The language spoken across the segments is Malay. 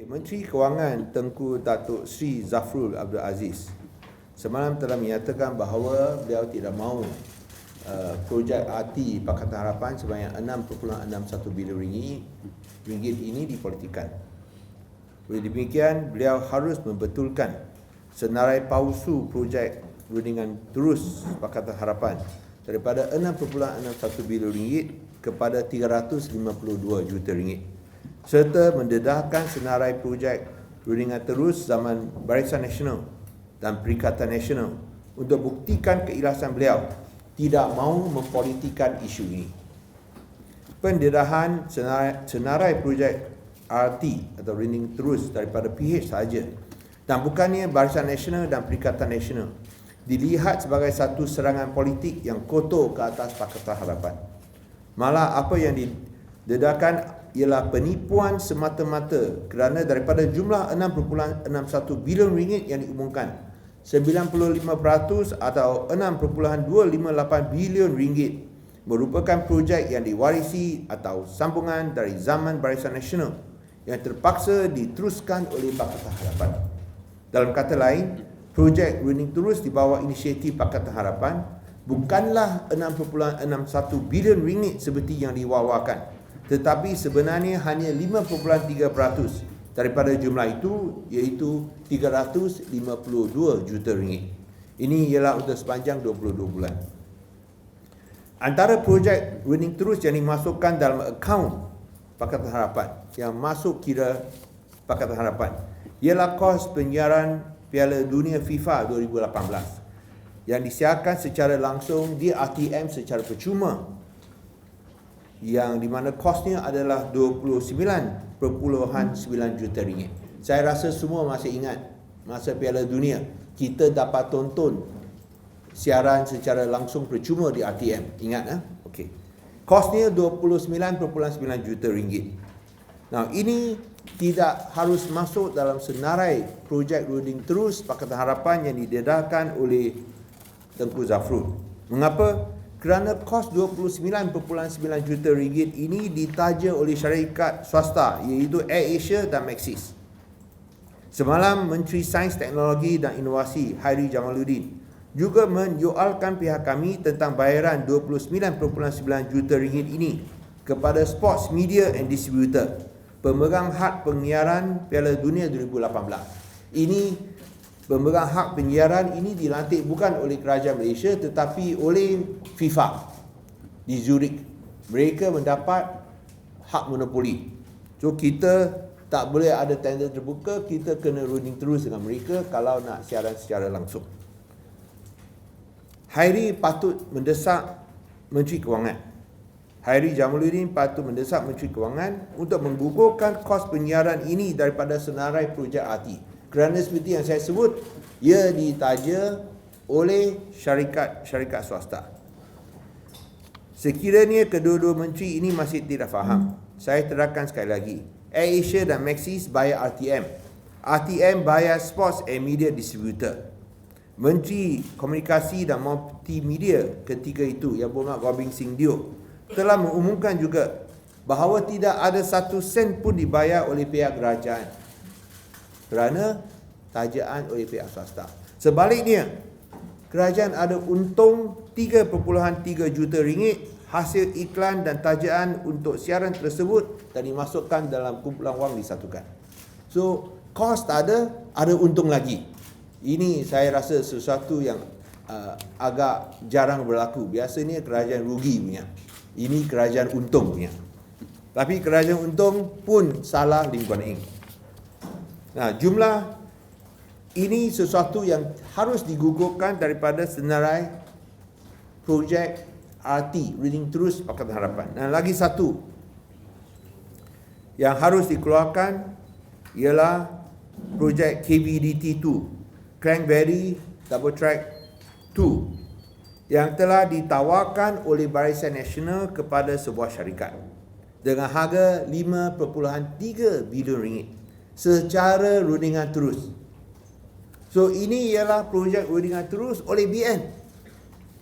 Menteri Kewangan Tengku Datuk Sri Zafrul Abdul Aziz semalam telah menyatakan bahawa beliau tidak mahu projek RT Pakatan Harapan sebanyak 6.61 bilion ringgit ini dipolitikan. Oleh demikian, beliau harus membetulkan senarai palsu projek rundingan terus Pakatan Harapan daripada 6.61 bilion ringgit kepada 352 juta ringgit, serta mendedahkan senarai projek rundingan terus zaman Barisan Nasional dan Perikatan Nasional untuk buktikan keikhlasan beliau tidak mahu mempolitikan isu ini. Pendedahan senarai projek RT atau rundingan terus daripada PH sahaja dan bukannya Barisan Nasional dan Perikatan Nasional dilihat sebagai satu serangan politik yang kotor ke atas Pakatan Harapan. Malah apa yang didedahkan ialah penipuan semata-mata kerana daripada jumlah 6.61 bilion ringgit yang diumumkan, 95% atau 6.258 bilion ringgit merupakan projek yang diwarisi atau sambungan dari zaman Barisan Nasional yang terpaksa diteruskan oleh Pakatan Harapan. Dalam kata lain, projek runding terus di bawah inisiatif Pakatan Harapan bukanlah 6.61 bilion ringgit seperti yang diwawakan, tetapi sebenarnya hanya 5.3% daripada jumlah itu, iaitu 352 juta ringgit. Ini ialah untuk sepanjang 22 bulan. Antara projek runding terus yang dimasukkan dalam akaun Pakatan Harapan yang masuk kira Pakatan Harapan ialah kos penyiaran Piala Dunia FIFA 2018 yang disiarkan secara langsung di RTM secara percuma, yang di mana kosnya adalah 29.9 juta ringgit. Saya rasa semua masih ingat masa Piala Dunia kita dapat tonton siaran secara langsung percuma di RTM. Ingat Okey. Kosnya 29.9 juta ringgit. Nah, ini tidak harus masuk dalam senarai projek runding terus Pakatan Harapan yang didedahkan oleh Tengku Zafrul. Mengapa? Kerana kos 29.9 juta ringgit ini ditaja oleh syarikat swasta iaitu AirAsia dan Maxis. Semalam Menteri Sains, Teknologi dan Inovasi Hairi Jamaluddin juga menyoalkan pihak kami tentang bayaran 29.9 juta ringgit ini kepada Sports Media and Distributor, pemegang hak penyiaran Piala Dunia 2018. Ini pemegang hak penyiaran ini dilantik bukan oleh kerajaan Malaysia tetapi oleh FIFA di Zurich. Mereka mendapat hak monopoli. So kita tak boleh ada tender terbuka, kita kena runding terus dengan mereka kalau nak siaran secara langsung. Hairi patut mendesak Menteri Kewangan. Hairi Jamaluddin patut mendesak Menteri Kewangan untuk menggugurkan kos penyiaran ini daripada senarai projek RT. Kerana seperti yang saya sebut, ia ditaja oleh syarikat swasta. Sekiranya kedua-dua menteri ini masih tidak faham, saya terangkan sekali lagi. AirAsia dan Maxis bayar RTM. RTM bayar Sports and Media Distributor. Menteri Komunikasi dan Multimedia ketika itu, yang bernama Gobind Singh Dio, telah mengumumkan juga bahawa tidak ada satu sen pun dibayar oleh pihak kerajaan kerana tajaan oleh pihak swasta. Sebaliknya, kerajaan ada untung 3.3 juta ringgit hasil iklan dan tajaan untuk siaran tersebut dan dimasukkan dalam kumpulan wang disatukan. So, kos tak ada untung lagi. Ini saya rasa sesuatu yang agak jarang berlaku. Biasanya kerajaan rugi punya. Ini kerajaan untung punya. Tapi kerajaan untung pun salah lingkuan ing. Nah, jumlah ini sesuatu yang harus digugurkan daripada senarai projek RT, runding terus Pakatan Harapan. Dan lagi satu yang harus dikeluarkan ialah projek KVDT2, Cranberry Double Track 2, yang telah ditawarkan oleh Barisan Nasional kepada sebuah syarikat dengan harga 5.3 bilion ringgit secara rundingan terus. So ini ialah projek rundingan terus oleh BN.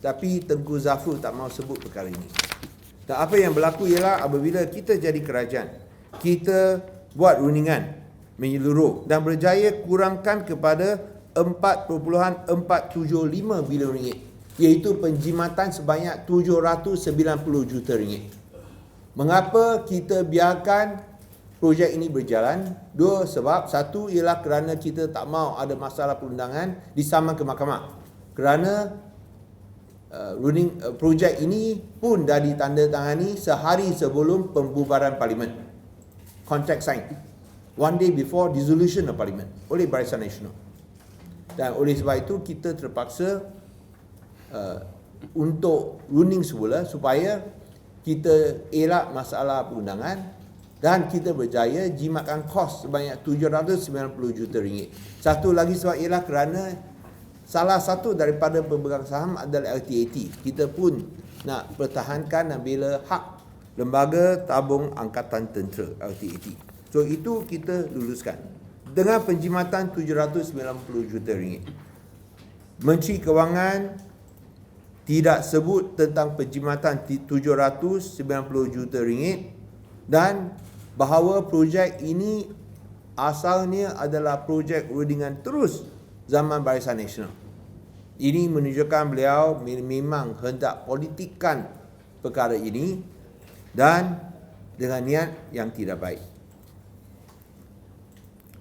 Tapi Tengku Zafrul tak mahu sebut perkara ini. Dan apa yang berlaku ialah apabila kita jadi kerajaan, kita buat rundingan menyeluruh dan berjaya kurangkan kepada 4.475 bilion ringgit, iaitu penjimatan sebanyak 790 juta ringgit. Mengapa kita biarkan projek ini berjalan? Dua sebab. Satu ialah kerana kita tak mahu ada masalah perundangan disaman ke mahkamah. Kerana projek ini pun dah ditandatangani sehari sebelum pembubaran Parlimen. Contract signed one day before dissolution of Parliament oleh Barisan Nasional. Dan oleh sebab itu kita terpaksa untuk runding semula supaya kita elak masalah perundangan dan kita berjaya jimatkan kos sebanyak 790 juta ringgit. Satu lagi sebab ialah kerana salah satu daripada pemegang saham adalah LTAT. Kita pun nak pertahankan dan bela hak Lembaga Tabung Angkatan Tentera LTAT. So itu kita luluskan dengan penjimatan 790 juta ringgit. Menteri Kewangan tidak sebut tentang penjimatan 790 juta ringgit dan bahawa projek ini asalnya adalah projek rundingan terus zaman Barisan Nasional. Ini menunjukkan beliau memang hendak politikkan perkara ini dan dengan niat yang tidak baik.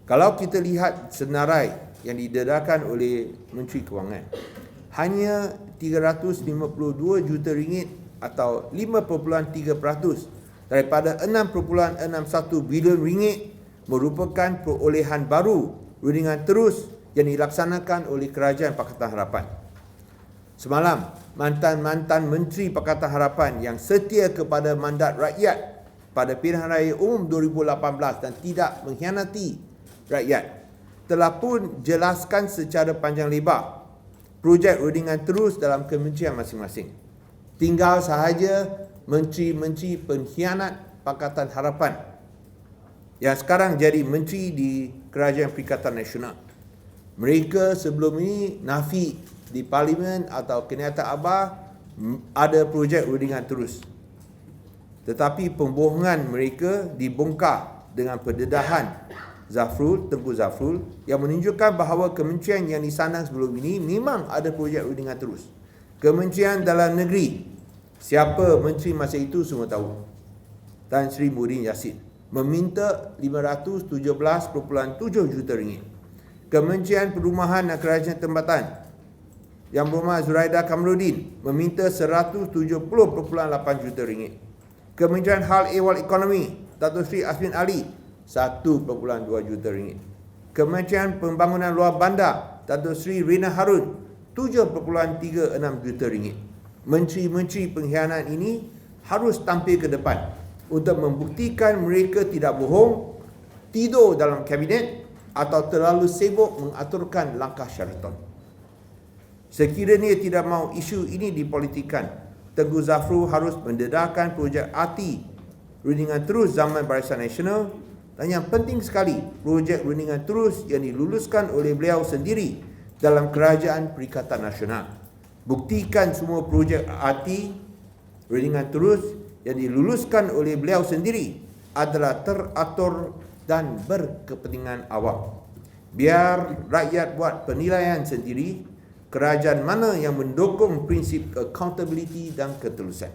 Kalau kita lihat senarai yang didedarkan oleh Menteri Kewangan, hanya 352 juta ringgit atau 5.3% daripada 6.61 bilion ringgit merupakan perolehan baru rundingan terus yang dilaksanakan oleh Kerajaan Pakatan Harapan. Semalam, mantan-mantan Menteri Pakatan Harapan yang setia kepada mandat rakyat pada pilihan raya umum 2018 dan tidak mengkhianati rakyat telah pun jelaskan secara panjang lebar projek rundingan terus dalam kementerian masing-masing. Tinggal sahaja menteri-menteri pengkhianat Pakatan Harapan yang sekarang jadi menteri di Kerajaan Perikatan Nasional. Mereka sebelum ini nafi di Parlimen atau kenyataan Abah ada projek rundingan terus. Tetapi pembohongan mereka dibongkar dengan pendedahan Tengku Zafrul yang menunjukkan bahawa kementerian yang disandang sebelum ini memang ada projek rundingan terus. Kementerian Dalam Negeri, siapa menteri masa itu semua tahu, Tan Sri Muhyiddin Yassin, meminta 517.7 juta ringgit. Kementerian Perumahan dan Kerajaan Tempatan yang bernama Zuraida Kamrudin meminta 170.8 juta ringgit. Kementerian Hal Ehwal Ekonomi Datuk Seri Azmin Ali 1.2 juta ringgit. Kementerian Pembangunan Luar Bandar Datuk Seri Rina Harun 7.36 juta ringgit. Menteri-menteri pengkhianat ini harus tampil ke depan untuk membuktikan mereka tidak bohong, tidur dalam kabinet atau terlalu sibuk mengaturkan langkah Sheraton. Sekiranya tidak mahu isu ini dipolitikan, Tengku Zafrul harus mendedarkan projek RT rundingan terus zaman Barisan Nasional dan yang penting sekali projek rundingan terus yang diluluskan oleh beliau sendiri dalam Kerajaan Perikatan Nasional. Buktikan semua projek RT rundingan terus yang diluluskan oleh beliau sendiri adalah teratur dan berkepentingan awam. Biar rakyat buat penilaian sendiri kerajaan mana yang mendukung prinsip accountability dan ketulusan.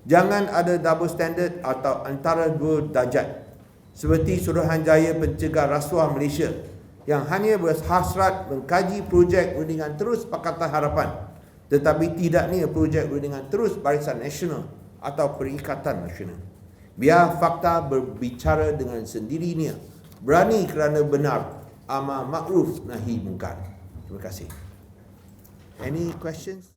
Jangan ada double standard atau antara dua darjat seperti Suruhanjaya Pencegah Rasuah Malaysia yang hanya berhasrat mengkaji projek rundingan terus Pakatan Harapan tetapi tidaknya projek rundingan terus Barisan Nasional atau Perikatan Nasional. Biar fakta berbicara dengan sendirinya. Berani kerana benar. Amar makruf nahi mungkar. Terima kasih. Any questions?